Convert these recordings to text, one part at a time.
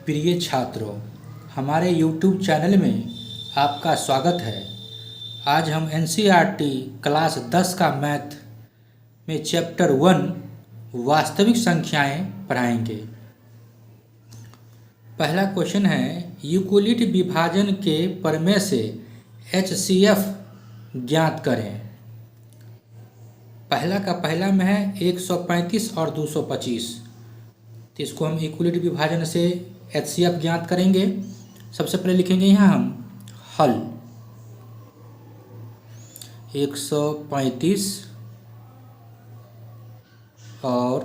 प्रिय छात्रों, हमारे YouTube चैनल में आपका स्वागत है। आज हम NCERT क्लास 10 का मैथ में चैप्टर 1 वास्तविक संख्याएं पढ़ाएंगे। पहला क्वेश्चन है, यूक्लिड विभाजन के प्रमेय से HCF ज्ञात करें। पहला का पहला में है 135 और 225, तो इसको हम यूक्लिड विभाजन से HCF ज्ञात करेंगे। सबसे पहले लिखेंगे यहाँ हम हल 135 और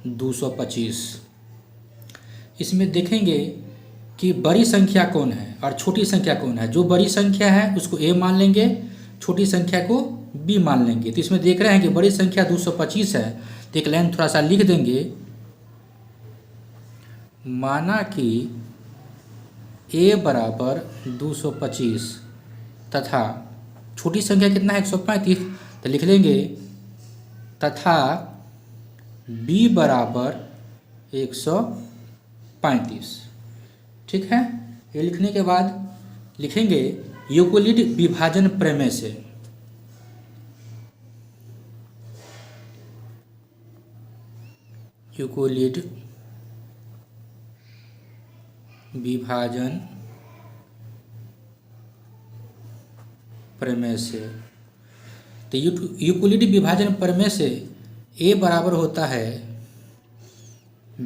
225। इसमें देखेंगे कि बड़ी संख्या कौन है और छोटी संख्या कौन है। जो बड़ी संख्या है उसको A मान लेंगे, छोटी संख्या को B मान लेंगे। तो इसमें देख रहे हैं कि बड़ी संख्या 225 है, तो एक लाइन थोड़ा सा लिख देंगे। माना कि A बराबर 225 तथा छोटी संख्या कितना है 135, तो लिख लेंगे तथा B बराबर 135। ठीक है, ये लिखने के बाद लिखेंगे यूक्लिड विभाजन प्रमेय से। यूक्लिड विभाजन प्रमेय से, तो यूक्लिड विभाजन प्रमेय से A बराबर होता है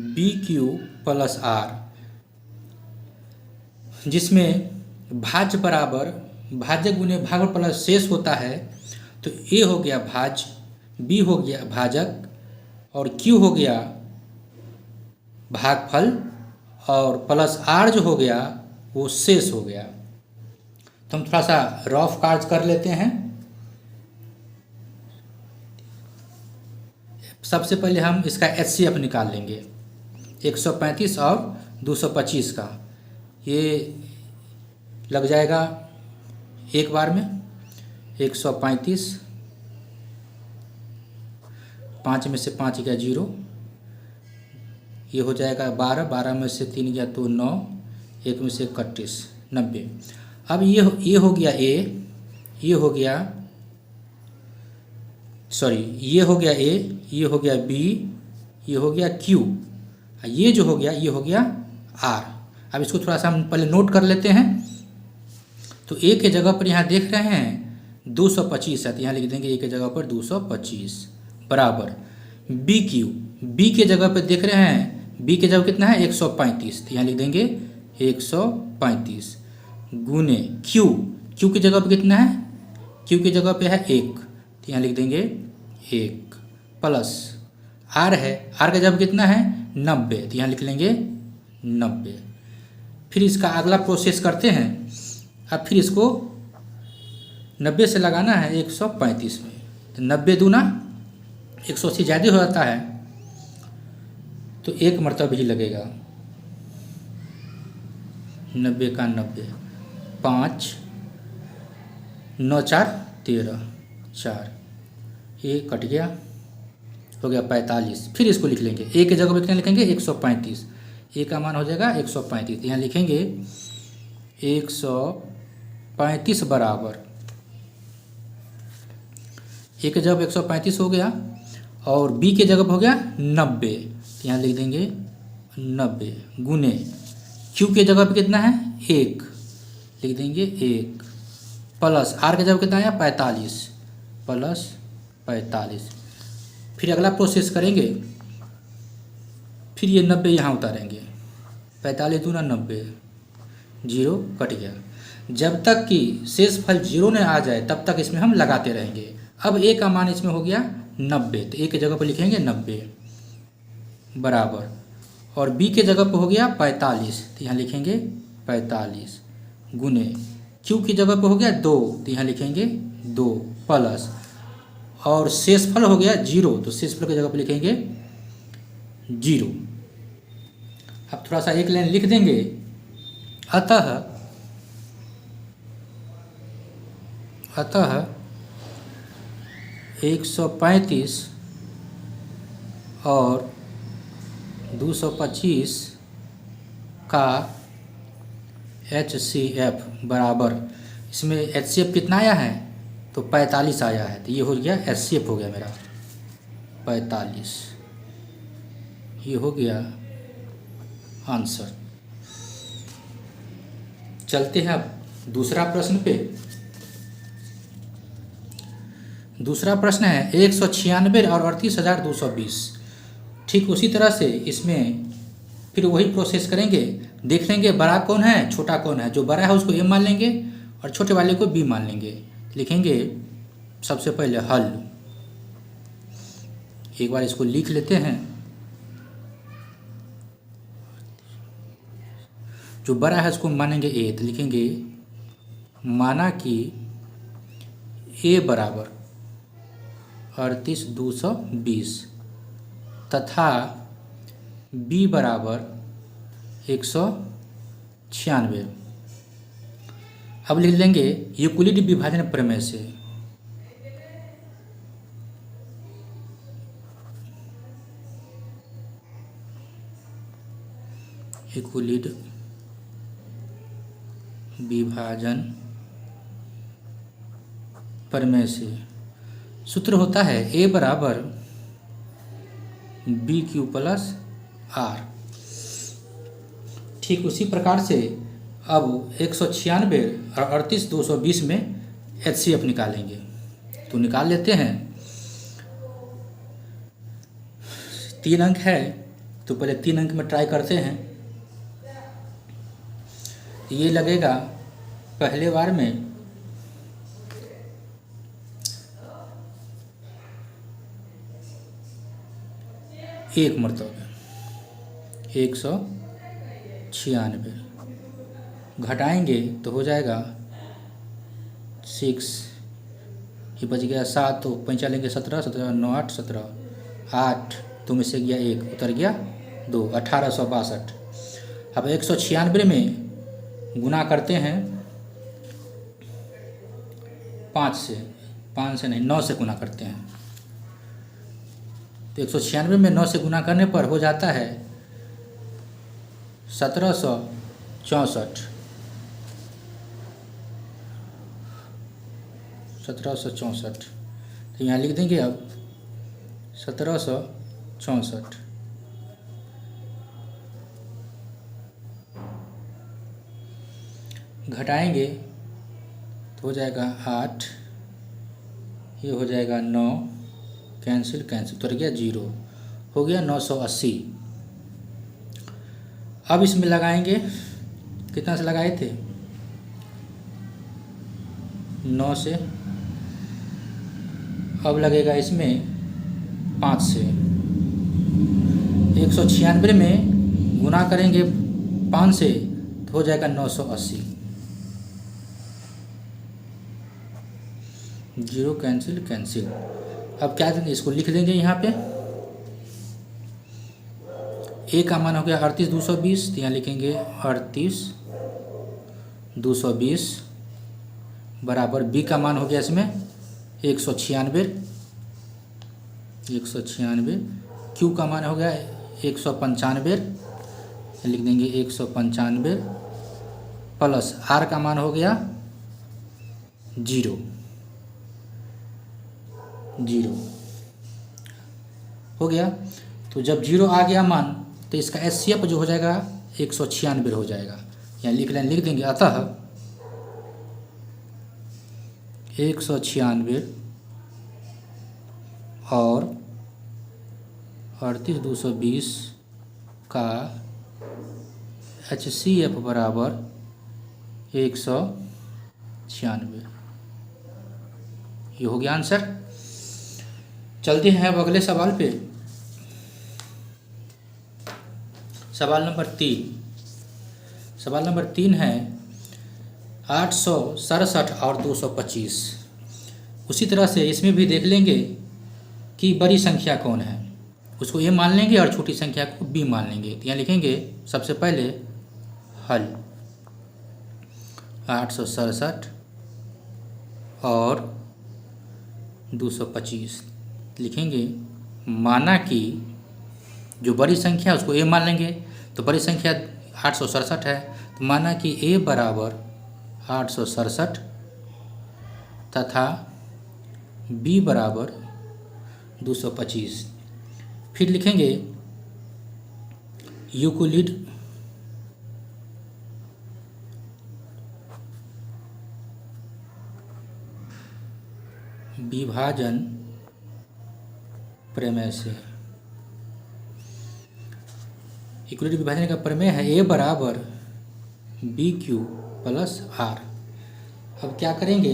BQ प्लस R, जिसमें भाज्य बराबर भाज्य गुने भागफल प्लस शेष होता है। तो A हो गया भाज्य, B हो गया भाजक और Q हो गया भागफल और प्लस R जो हो गया वो शेष हो गया। तो हम थोड़ा सा रफ कार्य कर लेते हैं। सबसे पहले हम इसका HCF निकाल लेंगे 135 और 225 का। ये लग जाएगा एक बार में 135, 5 में से 5 गया 0, ये हो जाएगा 12, 12 में से 3 गया तो 9, 1 में से 31, 90। अब ये हो गया A, ये हो गया सॉरी ये हो गया A, ये हो गया B, ये हो गया Q, ये जो हो गया ये हो गया R। अब इसको थोड़ा सा हम पहले नोट कर लेते हैं। तो A के जगह पर यहाँ देख रहे हैं 225 है, तो यहाँ लिख देंगे A के जगह पर 225 बराबर BQ, B के जगह पर देख रहे हैं B के जगह कितना है 135, तो यहाँ लिख देंगे 135 गुने Q, Q की जगह पर कितना है, Q की जगह पे है 1, तो यहाँ लिख देंगे 1 प्लस R है, R का जगह कितना है 90, तो यहाँ लिख लेंगे 90। फिर इसका अगला प्रोसेस करते हैं। अब फिर इसको 90 से लगाना है 135 में, तो 90 दूना 180 ज़्यादा हो जाता है, तो एक मरतबा ही लगेगा। 90 का 90, 5 9 4 13, 4 ये कट गया, हो गया 45। फिर इसको लिख लेंगे A के जगह पर कितना लिखेंगे 135, A का मान हो जाएगा 135, यहाँ लिखेंगे 135 बराबर A के जगह पर 135 हो गया और B के जगह पर हो गया 90, तो यहाँ लिख देंगे 90 गुने Q के जगह पर कितना है 1, लिख देंगे 1 प्लस R के जगह कितना आया 45 प्लस 45। फिर अगला प्रोसेस करेंगे। फिर ये 90 यहाँ उतारेंगे, 45 दूना 90, 0 कट गया। जब तक कि शेषफल 0 न आ जाए तब तक इसमें हम लगाते रहेंगे। अब A का मान इसमें हो गया 90, तो A के जगह पर लिखेंगे 90 बराबर और B के जगह पर हो गया 45, तो यहाँ लिखेंगे 45 गुने Q की जगह पर हो गया 2, तो यहाँ लिखेंगे 2 प्लस और शेषफल हो गया 0, तो शेषफल की जगह पर लिखेंगे 0। अब थोड़ा सा एक लाइन लिख देंगे। अतः 135 और 225 का HCF बराबर, इसमें HCF कितना आया है तो 45 आया है, तो ये हो गया HCF हो गया मेरा 45, ये हो गया आंसर। चलते हैं अब दूसरा प्रश्न पे। दूसरा प्रश्न है 196 और 38,220। ठीक उसी तरह से इसमें फिर वही प्रोसेस करेंगे, देख लेंगे बड़ा कौन है छोटा कौन है। जो बड़ा है उसको A मान लेंगे और छोटे वाले को B मान लेंगे। लिखेंगे सबसे पहले हल, एक बार इसको लिख लेते हैं। जो बड़ा है उसको मानेंगे A, तो लिखेंगे माना कि A बराबर 38,220 तथा B बराबर 196। अब लिख लेंगे यूक्लिड विभाजन प्रमेय से। यूक्लिड विभाजन प्रमेय से सूत्र होता है A बराबर BQ प्लस R। ठीक उसी प्रकार से अब 196 और 38,220 में HCF निकालेंगे, तो निकाल लेते हैं। 3 अंक है तो पहले 3 अंक में ट्राई करते हैं। ये लगेगा पहले बार में 1 मरतबा 196, घटाएंगे तो हो जाएगा 6, ये बच गया 7, तो 5 लेंगे 17, 17 9 8 17, 8 तो में से गया 1 उतर गया 2, 1862। अब 196 में गुना करते हैं 5 से, 5 से नहीं 9 से गुना करते हैं, तो 196 में 9 से गुना करने पर हो जाता है 1764। 1764, तो यहाँ लिख देंगे अब 1764। घटाएंगे तो हो जाएगा 8, ये हो जाएगा 9, कैंसिल कैंसिल तो रह गया 0, हो गया 980। अब इसमें लगाएंगे, कितना से लगाए थे 9 से, अब लगेगा इसमें 5 से। 196 में गुना करेंगे 5 से तो हो जाएगा 980, 0 कैंसिल कैंसिल। अब क्या देंगे, इसको लिख देंगे यहाँ पे। A का मान हो गया 38,220, तो यहाँ लिखेंगे 38,220 बराबर B का मान हो गया इसमें 196, Q का मान हो गया 195, लिख देंगे 195 प्लस R का मान हो गया 0 हो गया। तो जब 0 आ गया मान तो इसका HCF जो हो जाएगा 196 हो जाएगा। यहाँ लिख देंगे अतः 196 और 38,220 का HCF बराबर 196, ये हो गया आंसर। चलते हैं अब अगले सवाल पे। सवाल नंबर 3 है 867 और 225। उसी तरह से इसमें भी देख लेंगे कि बड़ी संख्या कौन है, उसको A मान लेंगे और छोटी संख्या को B मान लेंगे। तो यहाँ लिखेंगे सबसे पहले हल 867 और 225, लिखेंगे माना कि जो बड़ी संख्या है उसको A मान लेंगे, तो बड़ी संख्या 867 है, तो माना कि a बराबर 867 तथा b बराबर 225। फिर लिखेंगे यूक्लिड विभाजन प्रमेय से। यूक्लिड विभाजन का प्रमेय है a बराबर बी क्यू प्लस आर। अब क्या करेंगे,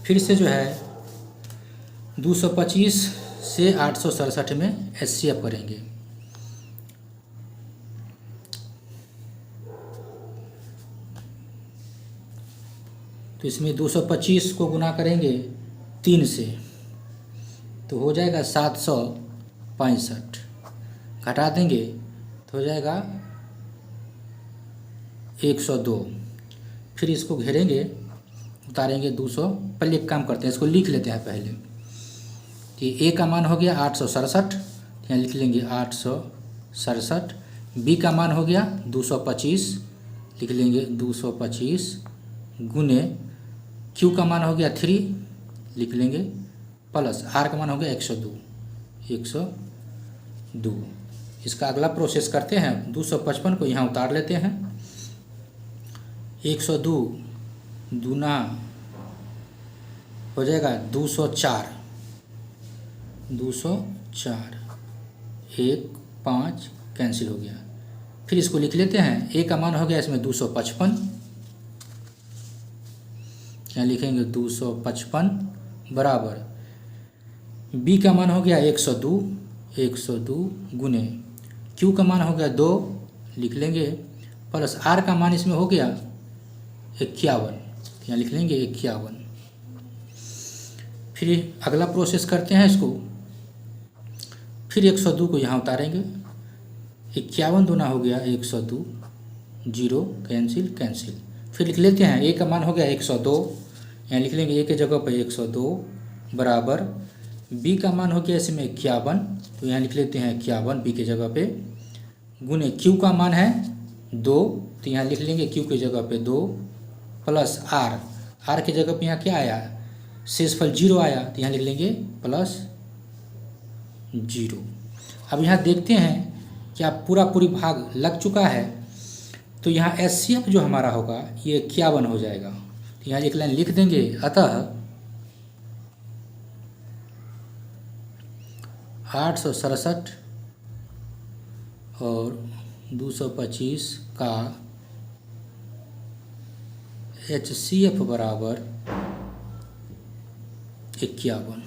फिर से जो है 225 से 867 में HCF करेंगे। तो इसमें 225 को गुना करेंगे 3 से तो हो जाएगा 765, घटा देंगे तो हो जाएगा 102। फिर इसको घेरेंगे, उतारेंगे 200। पहले एक काम करते हैं, इसको लिख लेते हैं पहले कि a का मान हो गया 867, यहाँ लिख लेंगे 867। b का मान हो गया 225, लिख लेंगे 225 गुने q का मान हो गया 3, लिख लेंगे प्लस r का मान हो गया 102। इसका अगला प्रोसेस करते हैं, 255 को यहाँ उतार लेते हैं। 102 दूना हो जाएगा 204, 1 5 कैंसिल हो गया। फिर इसको लिख लेते हैं, a का मान हो गया इसमें 255, यहाँ लिखेंगे 255 बराबर b का मान हो गया 102 गुने q का मान हो गया 2, लिख लेंगे प्लस r का मान इसमें हो गया 51, यहाँ लिख लेंगे 51। फिर अगला प्रोसेस करते हैं इसको, फिर 102 को यहाँ उतारेंगे, 51 दूना हो गया 102, 0 कैंसिल। फिर लिख लेते हैं a का मान हो गया 102, यहाँ लिख लेंगे a के जगह पर 102 बराबर b का मान हो गया इसमें 51, तो यहाँ लिख लेते हैं 51 b के जगह पे, गुने q का मान है 2, तो यहाँ लिख लेंगे q के जगह पे 2 प्लस r के जगह पे यहाँ क्या आया, शेषफल 0 आया, तो यहाँ लिख लेंगे प्लस 0। अब यहाँ देखते हैं क्या पूरी भाग लग चुका है, तो यहाँ HCF जो हमारा होगा ये 51 हो जाएगा। तो यहाँ एक लाइन लिख देंगे, अतः 867 और 225 का HCF बराबर 51।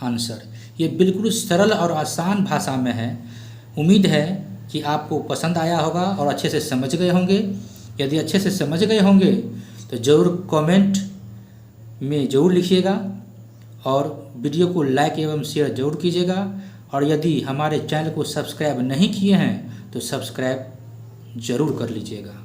आंसर ये बिल्कुल सरल और आसान भाषा में है। उम्मीद है कि आपको पसंद आया होगा और अच्छे से समझ गए होंगे। यदि अच्छे से समझ गए होंगे तो ज़रूर कमेंट में ज़रूर लिखिएगा और वीडियो को लाइक एवं शेयर ज़रूर कीजिएगा। और यदि हमारे चैनल को सब्सक्राइब नहीं किए हैं तो सब्सक्राइब ज़रूर कर लीजिएगा।